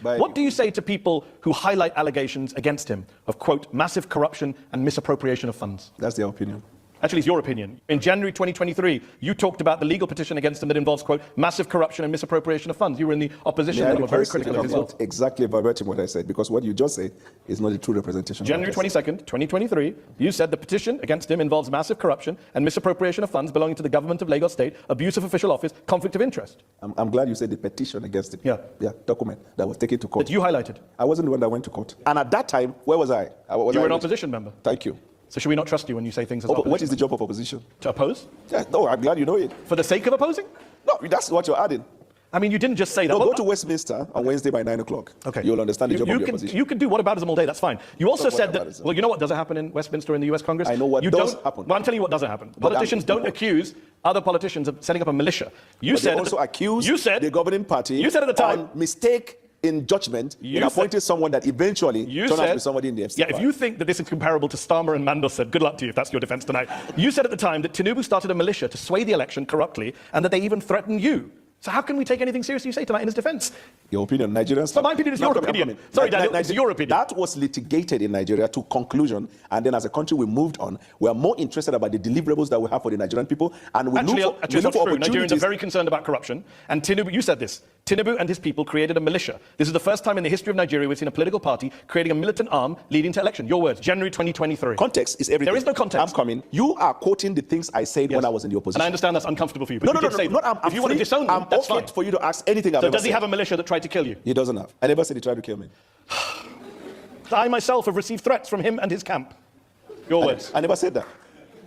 What do you say to people who highlight allegations against him of, quote, massive corruption and misappropriation of funds? That's their opinion. Actually, it's your opinion. In January 2023, you talked about the legal petition against him that involves, quote, massive corruption and misappropriation of funds. You were in the opposition and were very critical of his result. Exactly verbatim what I said, because what you just said is not a true representation. January 22nd, 2023, you said the petition against him involves massive corruption and misappropriation of funds belonging to the government of Lagos State, abuse of official office, conflict of interest. I'm glad you said the petition against him. Yeah. Yeah, document that was taken to court. That you highlighted. I wasn't the one that went to court. And at that time, where was I? You were an opposition member. Thank you. So should we not trust you when you say things as opposition? What is the job of opposition? To oppose? Yeah, no, I'm glad you know it. For the sake of opposing? No, that's what you're adding. I mean, you didn't just say that. No, go to Westminster on Wednesday by 9 o'clock. Okay. You'll understand the job of the opposition. You can do whataboutism all day, that's fine. You also said that, well, you know what doesn't happen in Westminster in the US Congress? I know what does happen. Well, I'm telling you what doesn't happen. Politicians don't accuse other politicians of setting up a militia. You said also accuse the governing party. You said at the time. Mistake in judgment in appointing someone that eventually turned out to be somebody in the FCC. Yeah, if you think that this is comparable to Starmer and Mandelson, good luck to you if that's your defense tonight. You said at the time that Tinubu started a militia to sway the election corruptly and that they even threatened you. So how can we take anything seriously you say tonight in his defense? Your opinion, Nigerians. So my opinion is your opinion. Sorry, Daniel, it's your opinion. That was litigated in Nigeria to conclusion, and then as a country we moved on. We are more interested about the deliverables that we have for the Nigerian people, and we look for opportunities. Nigerians are very concerned about corruption, and Tinubu, you said this, Tinubu and his people created a militia. This is the first time in the history of Nigeria we've seen a political party creating a militant arm leading to election. Your words, January 2023. Context is everything. There is no context. I'm coming. You are quoting the things I said when I was in the opposition. And I understand that's uncomfortable for you, but if you want to disown them, that's fine. For you to ask anything I've So ever does he have a militia that tried to kill you? He doesn't have. I never said he tried to kill me. I myself have received threats from him and his camp. Your words. I never said that.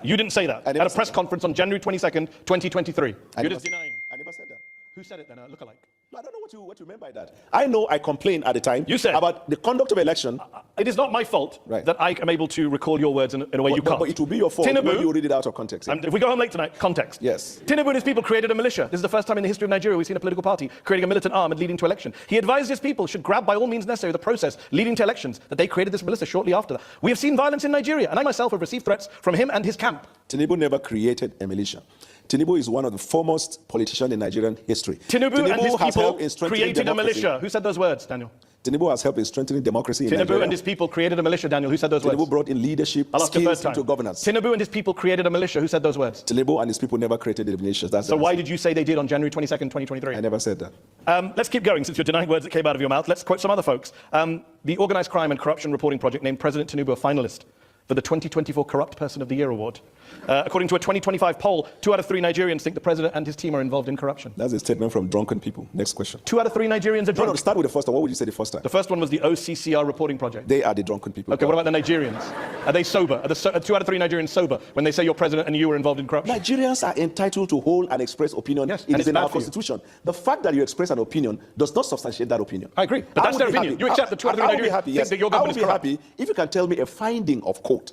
You didn't say that. At a press conference on January 22nd, 2023. You're just denying. I never said that. Who said it then? Look-alike. I don't know what you meant by that. I know I complained at the time about the conduct of election. It is not my fault that I am able to recall your words in a way you can't. But it will be your fault when you read it out of context. And if we go home late tonight, context. Yes. Tinubu and his people created a militia. This is the first time in the history of Nigeria we've seen a political party creating a militant arm and leading to election. He advised his people should grab by all means necessary the process leading to elections, that they created this militia shortly after that. We have seen violence in Nigeria, and I myself have received threats from him and his camp. Tinubu never created a militia. Tinubu is one of the foremost politicians in Nigerian history. Tinubu and his people created a militia. Who said those words, Daniel? Tinubu has helped in strengthening democracy in Nigeria. Tinubu and his people created a militia, Daniel. Who said those words? Tinubu brought in leadership skills into governance. Tinubu and his people created a militia. Who said those words? Tinubu and his people never created a militia. So why did you say they did on January 22nd, 2023? I never said that. Let's keep going since you're denying words that came out of your mouth. Let's quote some other folks. The Organised Crime and Corruption Reporting Project named President Tinubu a finalist for the 2024 Corrupt Person of the Year award. According to a 2025 poll, 2 out of 3 Nigerians think the president and his team are involved in corruption. That's a statement from drunken people. Next question. 2 out of 3 Nigerians are drunk. No, start with the first one. What would you say the first time? The first one was the OCCR reporting project. They are the drunken people. Okay, what about the Nigerians? Are they sober? Are 2 out of 3 Nigerians sober when they say your president and you were involved in corruption? Nigerians are entitled to hold and express opinion. Yes, it is in our constitution. The fact that you express an opinion does not substantiate that opinion. I agree, but that's their opinion. You accept that 2 out of 3 Nigerians think that your government is corrupt. I would be happy if you can tell me a finding of court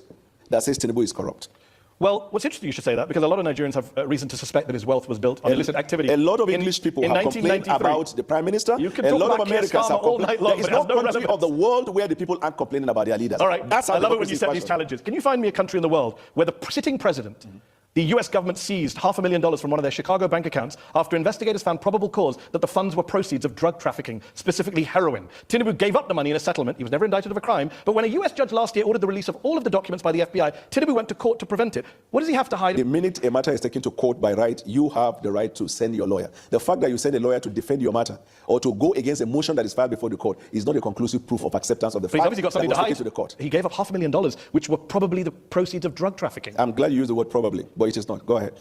that says Tinubu is corrupt. Well, what's interesting you should say that, because a lot of Nigerians have reason to suspect that his wealth was built on illicit activity. A lot of English people have complained about the Prime Minister. A lot of Americans have complained. There is no country of the world where the people aren't complaining about their leaders. All right, I love it when you set these challenges. Can you find me a country in the world where the sitting president, the US government seized $500,000 from one of their Chicago bank accounts after investigators found probable cause that the funds were proceeds of drug trafficking, specifically heroin. Tinubu gave up the money in a settlement. He was never indicted of a crime. But when a US judge last year ordered the release of all of the documents by the FBI, Tinubu went to court to prevent it. What does he have to hide? The minute a matter is taken to court by right, you have the right to send your lawyer. The fact that you send a lawyer to defend your matter or to go against a motion that is filed before the court is not a conclusive proof of acceptance of the fact obviously got something that was to hide. taken to the court. He gave up $500,000, which were probably the proceeds of drug trafficking. I'm glad you used the word probably, but it is not. Go ahead.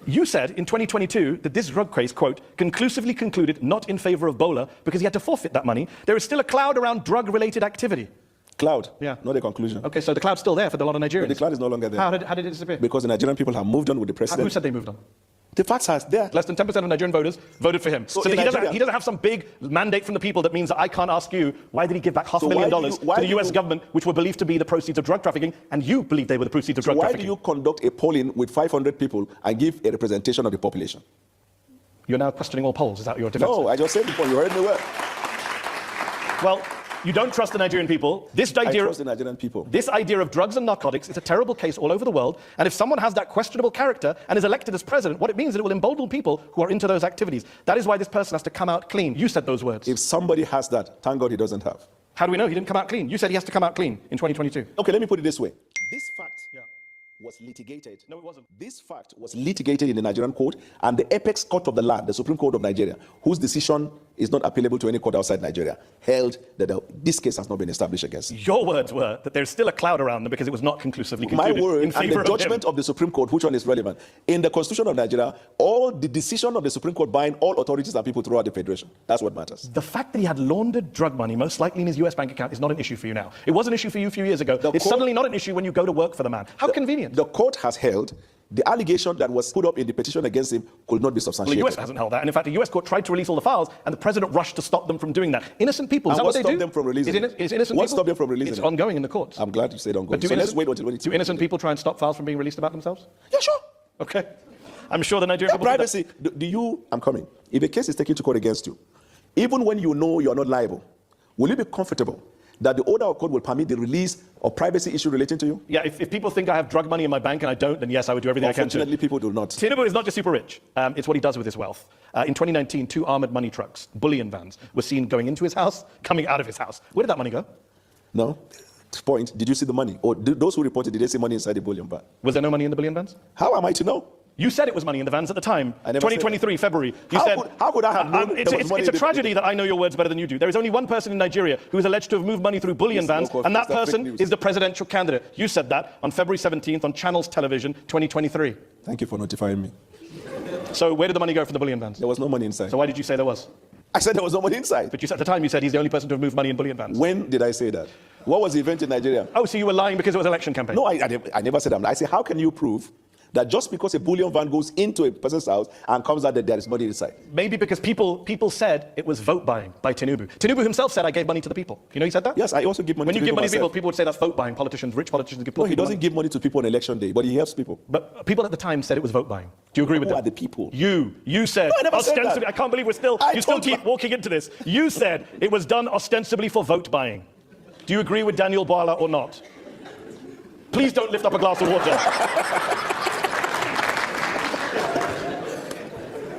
You said in 2022 that this drug case, quote, conclusively concluded not in favor of Bola because he had to forfeit that money. There is still a cloud around drug-related activity. Cloud? Yeah. Not a conclusion. Okay, so the cloud's still there for a lot of Nigerians. But the cloud is no longer there. How did it disappear? Because the Nigerian people have moved on with the president. Who said they moved on? The facts are there. Less than 10% of Nigerian voters voted for him. So he doesn't have some big mandate from the people that means that I can't ask you, why did he give back $500,000 to the US government, which were believed to be the proceeds of drug trafficking, and you believe they were the proceeds of drug trafficking? Why do you conduct a polling with 500 people and give a representation of the population? You're now questioning all polls. Is that your defense? No, I just said before, you heard me well. Well, You don't trust the Nigerian people. I trust the Nigerian people. This idea of drugs and narcotics is a terrible case all over the world. And if someone has that questionable character and is elected as president, what it means is it will embolden people who are into those activities. That is why this person has to come out clean. You said those words. If somebody has that, thank God he doesn't have. How do we know he didn't come out clean? You said he has to come out clean in 2022. Okay, let me put it this way. This fact was litigated. No, it wasn't. This fact was litigated in the Nigerian court, and the apex court of the land, the Supreme Court of Nigeria, whose decision is not appealable to any court outside Nigeria, held that this case has not been established against him. Your words were that there's still a cloud around them because it was not conclusively concluded. My word in and the favor judgment of the Supreme Court, which one is relevant? In the Constitution of Nigeria, all the decision of the Supreme Court bind all authorities and people throughout the federation. That's what matters. The fact that he had laundered drug money, most likely in his US bank account, is not an issue for you now. It was an issue for you a few years ago. It's suddenly not an issue when you go to work for the man. How convenient. The court has held the allegation that was put up in the petition against him could not be substantiated. Well, the US hasn't held that. And in fact, the US court tried to release all the files, and the president rushed to stop them from doing that. Innocent people, is that what they do? What stopped them from releasing it? Is innocent What people? stopped them from releasing it? It's ongoing in the courts. I'm glad you said ongoing. So let's wait until Do innocent people try and stop files from being released about themselves? Yeah, sure. Okay. I'm sure the Nigerian people privacy. I'm coming. If a case is taken to court against you, even when you know you're not liable, will you be comfortable that the order of court will permit the release of privacy issue relating to you? Yeah, if people think I have drug money in my bank and I don't, then yes, I would do everything I can to. Unfortunately, people do not. Tinubu is not just super rich. It's what he does with his wealth. In 2019, 2 armored money trucks, bullion vans, were seen going into his house, coming out of his house. Where did that money go? No. Point, did you see the money? Or those who reported, did they see money inside the bullion van? Was there no money in the bullion vans? How am I to know? You said it was money in the vans at the time. 2023, February. How could I have known It's a tragedy that I know your words better than you do. There is only one person in Nigeria who is alleged to have moved money through bullion vans, and that person is the presidential candidate. You said that on February 17th on Channels Television, 2023. Thank you for notifying me. So where did the money go from the bullion vans? There was no money inside. So why did you say there was? I said there was no money inside. But you said at the time, you said he's the only person to have moved money in bullion vans. When did I say that? What was the event in Nigeria? Oh, so you were lying because it was election campaign? No, I never said that. I said, how can you prove that just because a bullion van goes into a person's house and comes out that there is money inside? Maybe because people said it was vote buying by Tinubu. Tinubu himself said, I gave money to the people. You know he said that? Yes, I also give money to people. When you give money to myself. people would say that's vote buying. Politicians, rich politicians give people. No, he doesn't give money to people on election day, but he helps people. But people at the time said it was vote buying. Do you agree with that? Who are the people? You said, no, I never said ostensibly, that. I can't believe you still keep walking into this. You said it was done ostensibly for vote buying. Do you agree with Daniel Boala or not? Please don't lift up a glass of water.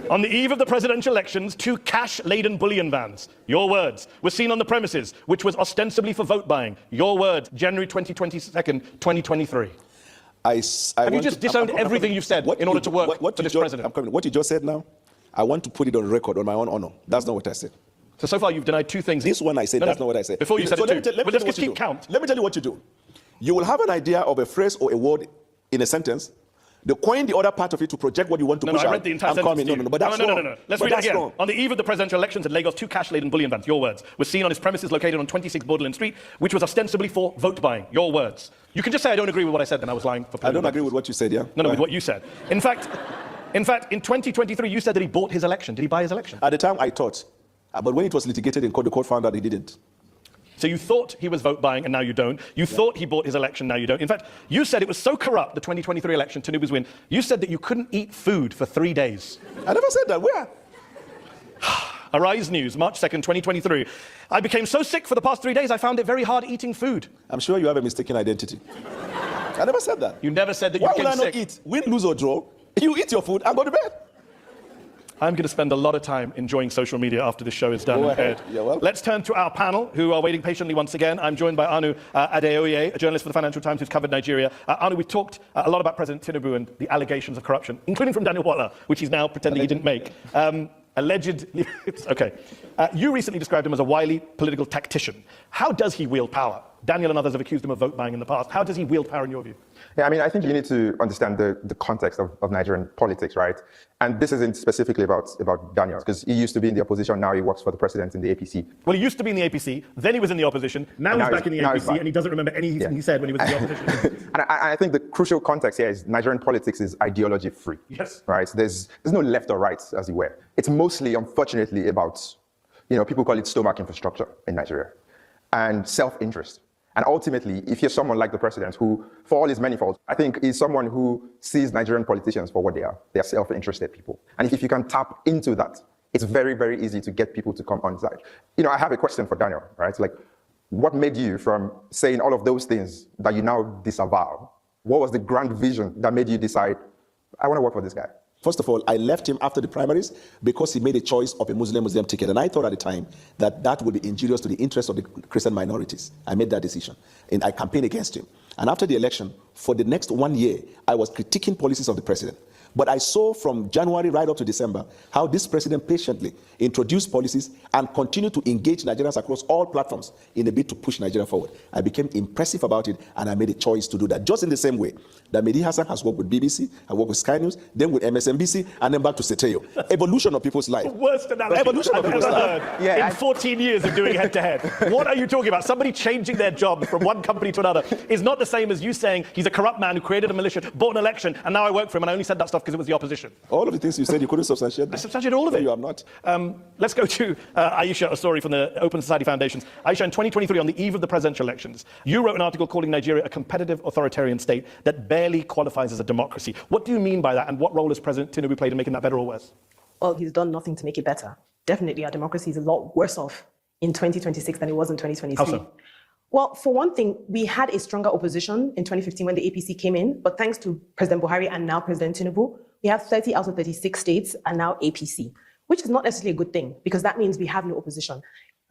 On the eve of the presidential elections, 2 cash-laden bullion vans, your words, were seen on the premises, which was ostensibly for vote buying. Your words, January 22nd, 2023. Have you just disowned everything you've said in order to work for this president? I'm coming. What you just said now, I want to put it on record on my own honor. That's not what I said. So far you've denied 2 things. This one I said, that's not what I said. Before you said it too. But let's just keep count. Let me tell you what you do. You will have an idea of a phrase or a word in a sentence. They coin the other part of it to project what you want to push out. I read the entire sentence. But that's wrong. No. Let's read it again. On the eve of the presidential elections in Lagos, 2 cash-laden bullion vans, your words, were seen on his premises located on 26 Borderland Street, which was ostensibly for vote buying. Your words. You can just say I don't agree with what I said, then I was lying. I don't agree with what you said, yeah? No, with what you said. In fact, in 2023, you said that he bought his election. Did he buy his election? At the time, I thought. But when it was litigated in court, the court found out he didn't. So you thought he was vote buying and now you don't. You thought he bought his election, now you don't. In fact, you said it was so corrupt, the 2023 election, Tinubu's win, you said that you couldn't eat food for 3 days. I never said that. Where? Arise News, March 2nd, 2023. I became so sick for the past 3 days, I found it very hard eating food. I'm sure you have a mistaken identity. I never said that. You never said that you became sick. Why would I not eat? Win, lose or draw, you eat your food and go to bed. I'm going to spend a lot of time enjoying social media after this show is done. Go ahead. Yeah, well. Let's turn to our panel, who are waiting patiently once again. I'm joined by Anu Adeoye, a journalist for the Financial Times who's covered Nigeria. Anu, we talked a lot about President Tinubu and the allegations of corruption, including from Daniel Boala, which he's now pretending he didn't make. Allegedly, okay. You recently described him as a wily political tactician. How does he wield power? Daniel and others have accused him of vote buying in the past. How does he wield power in your view? Yeah, I mean, I think you need to understand the context of Nigerian politics, right? And this isn't specifically about Daniel, because he used to be in the opposition, now he works for the president in the APC. Well, he used to be in the APC, then he was in the opposition, now he's back in the APC, and he doesn't remember anything he said when he was in the opposition. And I think the crucial context here is Nigerian politics is ideology-free. Yes. Right? There's no left or right, as it were. It's mostly, unfortunately, about, people call it stomach infrastructure in Nigeria, and self-interest. And ultimately, if you're someone like the president who, for all his many faults, I think is someone who sees Nigerian politicians for what they are. They are self-interested people. And if you can tap into that, it's very, very easy to get people to come on side. I have a question for Daniel, right? Like, What made you from saying all of those things that you now disavow? What was the grand vision that made you decide, I want to work for this guy? First of all, I left him after the primaries because he made a choice of a Muslim ticket. And I thought at the time that that would be injurious to the interests of the Christian minorities. I made that decision. And I campaigned against him. And after the election, for the next 1 year, I was critiquing policies of the president. But I saw from January right up to December how this president patiently introduced policies and continued to engage Nigerians across all platforms in a bid to push Nigeria forward. I became impressive about it, and I made a choice to do that. Just in the same way that Mehdi Hassan has worked with BBC, I worked with Sky News, then with MSNBC, and then back to Seteo. Evolution of people's life. Worst analogy Evolution of people's life. In 14 years of doing head-to-head. What are you talking about? Somebody changing their job from one company to another is not the same as you saying he's a corrupt man who created a militia, bought an election, and now I work for him, and I only said that stuff because it was the opposition. All of the things you said, you couldn't substantiate that. I substantiated all of it. No, you have not. Let's go to Aisha, a story from the Open Society Foundations. Aisha, in 2023, on the eve of the presidential elections, you wrote an article calling Nigeria a competitive authoritarian state that barely qualifies as a democracy. What do you mean by that, and what role has President Tinubu played in making that better or worse? Well, he's done nothing to make it better. Definitely, our democracy is a lot worse off in 2026 than it was in 2023. How so? Well, for one thing, we had a stronger opposition in 2015 when the APC came in, but thanks to President Buhari and now President Tinubu, we have 30 out of 36 states are now APC, which is not necessarily a good thing because that means we have no opposition.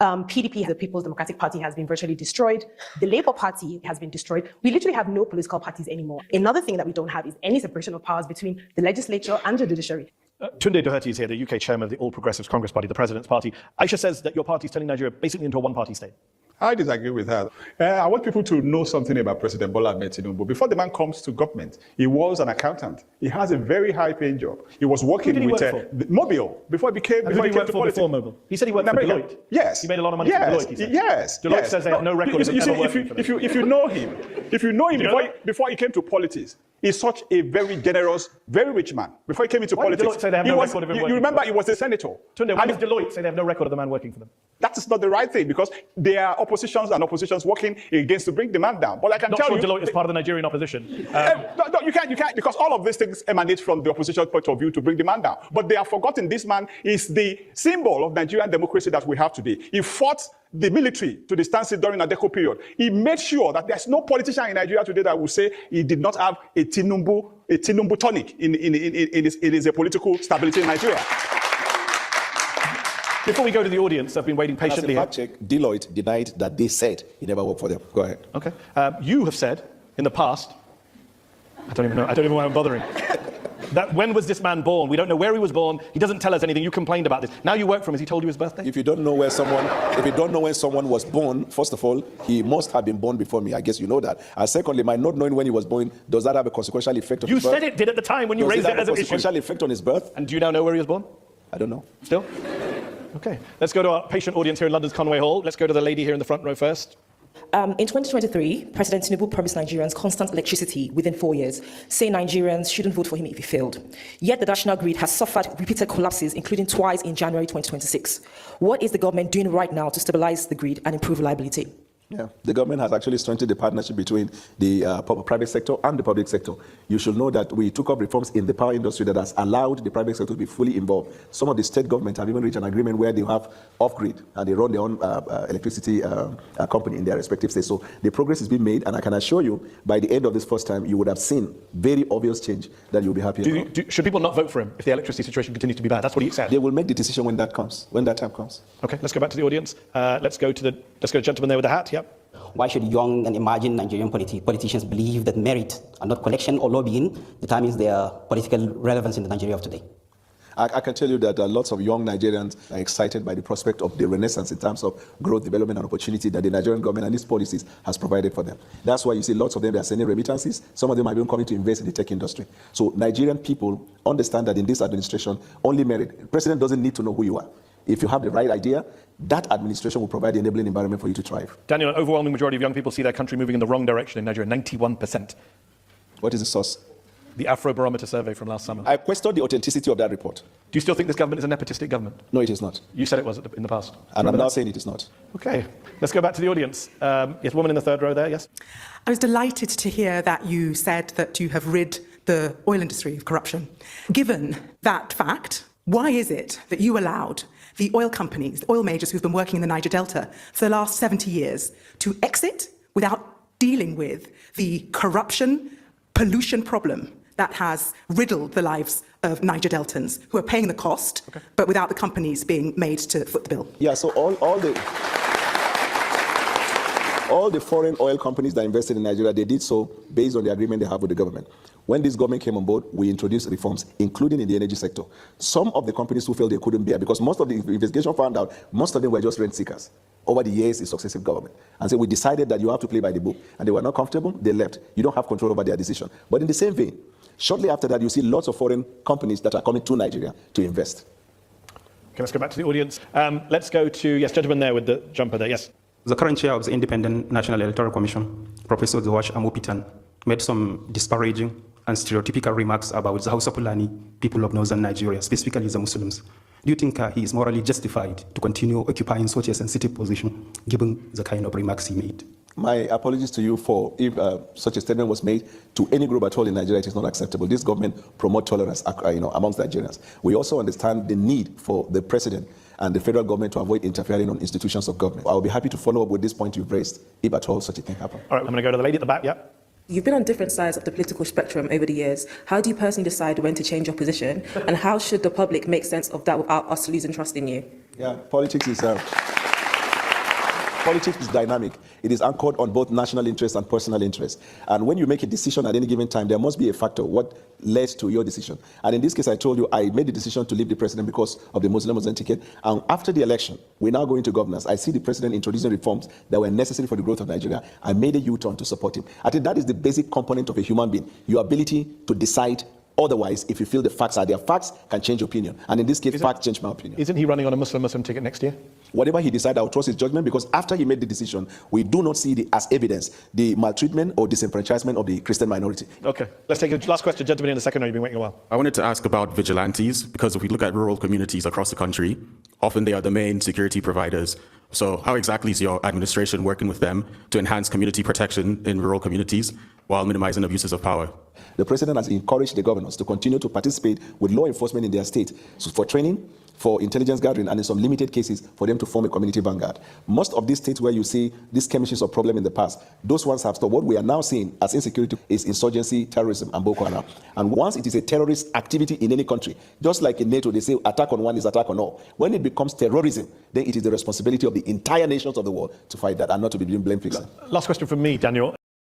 PDP, the People's Democratic Party, has been virtually destroyed. The Labour Party has been destroyed. We literally have no political parties anymore. Another thing that we don't have is any separation of powers between the legislature and the judiciary. Tunde Doherty is here, the UK chairman of the All Progressives Congress Party, the president's party. Aisha says that your party is turning Nigeria basically into a one-party state. I disagree with her. I want people to know something about President Bola Ahmed Tinubu. Before the man comes to government, he was an accountant. He has a very high-paying job. He was working with Mobile before he became Before Mobile? He said he worked for Deloitte. Yes. He made a lot of money for Deloitte, he said. Yes. Deloitte says they have no record of him ever working for them. If you know him, before he came to politics, he's such a very generous, very rich man. Before he came into politics, Deloitte say they have no record of him working you remember he was a senator. Tunde, why does Deloitte say they have no record of the man working for them? That is not the right thing because there are oppositions working against to bring demand down. But I can tell you, Deloitte is part of the Nigerian opposition. No, you can't, because all of these things emanate from the opposition point of view to bring demand down. But they have forgotten this man is the symbol of Nigerian democracy that we have today. He fought the military to the standstill during the Adeko period. He made sure that there's no politician in Nigeria today that will say he did not have a Tinubu tonic in his political stability in Nigeria. Before we go to the audience, I've been waiting patiently. Fact check, Deloitte denied that they said he never worked for them. Go ahead. Okay. You have said in the past, I don't even know why I'm bothering, that when was this man born? We don't know where he was born. He doesn't tell us anything. You complained about this. Now you work for him. Has he told you his birthday? If you don't know when someone was born, first of all, he must have been born before me. I guess you know that. And secondly, my not knowing when he was born, does that have a consequential effect on his birth? You said it did at the time when you raised it as an issue. Consequential effect on his birth? And do you now know where he was born? I don't know. Still? Okay. Let's go to our patient audience here in London's Conway Hall. Let's go to the lady here in the front row first. In 2023, President Tinubu promised Nigerians constant electricity within 4 years, saying Nigerians shouldn't vote for him if he failed. Yet the national grid has suffered repeated collapses, including twice in January 2026. What is the government doing right now to stabilize the grid and improve reliability? Yeah, the government has actually strengthened the partnership between the private sector and the public sector. You should know that we took up reforms in the power industry that has allowed the private sector to be fully involved. Some of the state governments have even reached an agreement where they have off-grid and they run their own electricity company in their respective states. So the progress is being made, and I can assure you, by the end of this first time, you would have seen very obvious change that you'll be happy about. Should people not vote for him if the electricity situation continues to be bad? That's what he said. They will make the decision when that comes, when that time comes. Okay, let's go back to the audience. Let's go to the gentleman there with the hat. Yep. Why should young and emerging Nigerian politicians believe that merit and not collection or lobbying determines their political relevance in the Nigeria of today? I can tell you that lots of young Nigerians are excited by the prospect of the renaissance in terms of growth, development, and opportunity that the Nigerian government and its policies has provided for them. That's why you see lots of them, they are sending remittances. Some of them are even coming to invest in the tech industry. So Nigerian people understand that in this administration, only merit. The president doesn't need to know who you are. If you have the right idea, that administration will provide the enabling environment for you to thrive. Daniel, an overwhelming majority of young people see their country moving in the wrong direction in Nigeria, 91%. What is the source? The Afrobarometer survey from last summer. I question the authenticity of that report. Do you still think this government is a nepotistic government? No, it is not. You said it was in the past. And I'm now saying it is not. Okay, let's go back to the audience. Yes, woman in the third row there, yes? I was delighted to hear that you said that you have rid the oil industry of corruption. Given that fact, why is it that you allowed the oil companies, the oil majors who've been working in the Niger Delta for the last 70 years to exit without dealing with the corruption, pollution problem that has riddled the lives of Niger Deltans who are paying the cost, but without the companies being made to foot the bill? Yeah, so all the foreign oil companies that invested in Nigeria, they did so based on the agreement they have with the government. When this government came on board, we introduced reforms, including in the energy sector. Some of the companies who felt they couldn't bear, because most of the investigation found out, most of them were just rent seekers over the years in successive government. And so we decided that you have to play by the book. And they were not comfortable, they left. You don't have control over their decision. But in the same vein, shortly after that, you see lots of foreign companies that are coming to Nigeria to invest. Okay, let's go back to the audience. Let's go to, yes, gentleman there with the jumper there, yes. The current chair of the Independent National Electoral Commission, Professor Joash Amopitan, made some disparaging and stereotypical remarks about the Hausa Fulani people of northern Nigeria, specifically the Muslims. Do you think he is morally justified to continue occupying such a sensitive position, given the kind of remarks he made? My apologies to you for if such a statement was made to any group at all in Nigeria. It is not acceptable. This government promotes tolerance amongst Nigerians. We also understand the need for the president and the federal government to avoid interfering on institutions of government. I will be happy to follow up with this point you've raised, if at all such a thing happens. All right, I'm going to go to the lady at the back, yeah. You've been on different sides of the political spectrum over the years. How do you personally decide when to change your position? And how should the public make sense of that without us losing trust in you? Yeah, politics is dynamic. It is anchored on both national interest and personal interest. And when you make a decision at any given time, there must be a factor, what led to your decision. And in this case, I told you, I made the decision to leave the president because of the Muslim ticket. And after the election, we're now going to governance. I see the president introducing reforms that were necessary for the growth of Nigeria. I made a U-turn to support him. I think that is the basic component of a human being, your ability to decide otherwise if you feel the facts are there. Facts can change opinion. And in this case, facts change my opinion. Isn't he running on a Muslim ticket next year? Whatever he decides, I will trust his judgment, because after he made the decision, we do not see as evidence the maltreatment or disenfranchisement of the Christian minority. Okay, let's take a last question. Gentleman in the second row, you've been waiting a while. I wanted to ask about vigilantes, because if we look at rural communities across the country, often they are the main security providers. So how exactly is your administration working with them to enhance community protection in rural communities while minimizing abuses of power? The president has encouraged the governors to continue to participate with law enforcement in their state, so for training, for intelligence gathering, and in some limited cases, for them to form a community vanguard. Most of these states where you see these skirmishes or problem in the past, those ones have stopped. What we are now seeing as insecurity is insurgency, terrorism, and Boko Haram. And once it is a terrorist activity in any country, just like in NATO, they say attack on one is attack on all. When it becomes terrorism, then it is the responsibility of the entire nations of the world to fight that and not to be blamed fixing. Last question from me, Daniel.